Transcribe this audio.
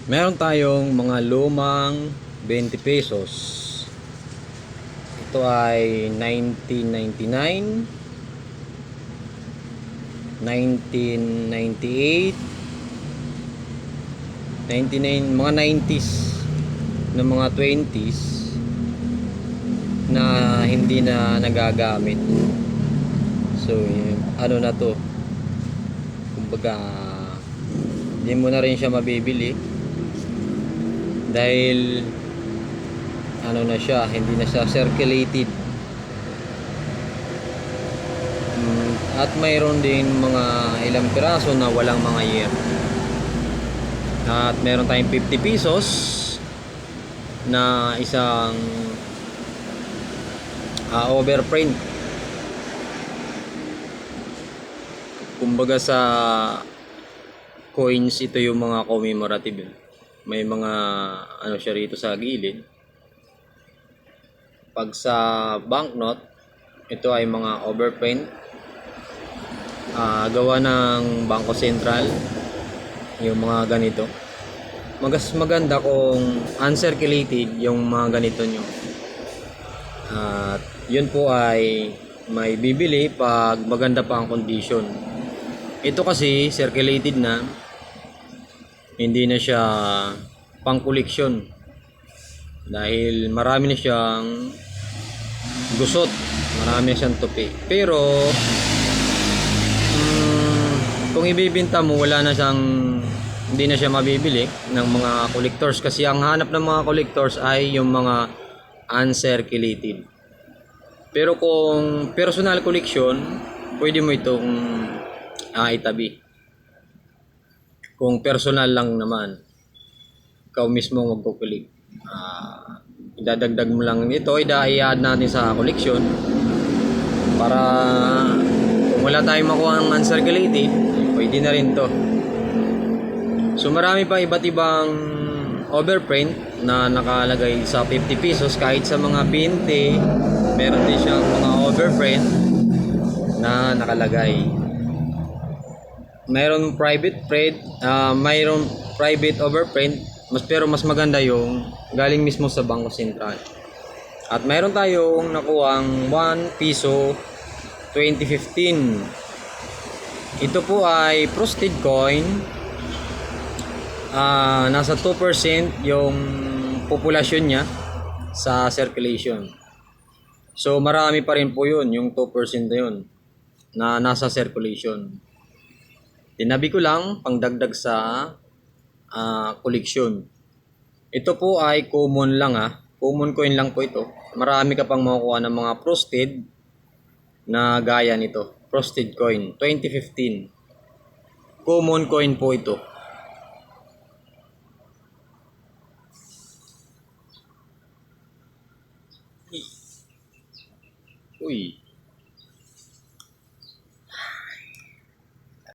Meron tayong mga lumang 20 pesos. Ito ay 1999, 1998, 99, mga 90s ng mga 20s na hindi na nagagamit. So, ano na to? Kumbaga, hindi mo na rin siya mabibili dahil ano na siya, hindi na siya circulated. At mayroon din mga ilang piraso na walang mga year. At meron tayong 50 pesos na isang overprint. Kumbaga sa coins, ito yung mga commemorative. May mga ano siya rito sa gilid. Pag sa banknote, ito ay mga overprint. Gawa ng Bangko Sentral. Yung mga ganito. Mas maganda kung uncirculated yung mga ganito nyo. At yun po ay may bibili pag maganda pa ang condition. Ito kasi circulated na, hindi na siya pang collection dahil marami na siyang gusot, marami na siyang tupi. Pero kung ibibenta mo, wala na siyang, hindi na siya mabibili ng mga collectors kasi ang hanap ng mga collectors ay yung mga uncirculated. Pero kung personal collection, pwede mo itong itabi. Kung personal lang naman, ikaw mismo magkukulik, idadagdag mo lang ito, i-add natin sa collection para kung wala tayong makuha ng uncirculated, pwede na rin to. So marami pa iba't ibang overprint na nakalagay sa 50 pesos. Kahit sa mga 20, meron din siyang mga overprint na nakalagay. Mayroon private overprint, pero mas maganda yung galing mismo sa Bangko Sentral. At mayroon tayong nakuhang 1 piso 2015. Ito po ay frosted coin. Nasa 2% yung populasyon niya sa circulation. So marami pa rin po yun, yung 2% na yun na nasa circulation. Tinabi ko lang pangdagdag sa collection. Ito po ay common lang common coin lang po ito. Marami ka pang makukuha ng mga frosted na gaya nito. Frosted coin 2015. Common coin po ito. Uy.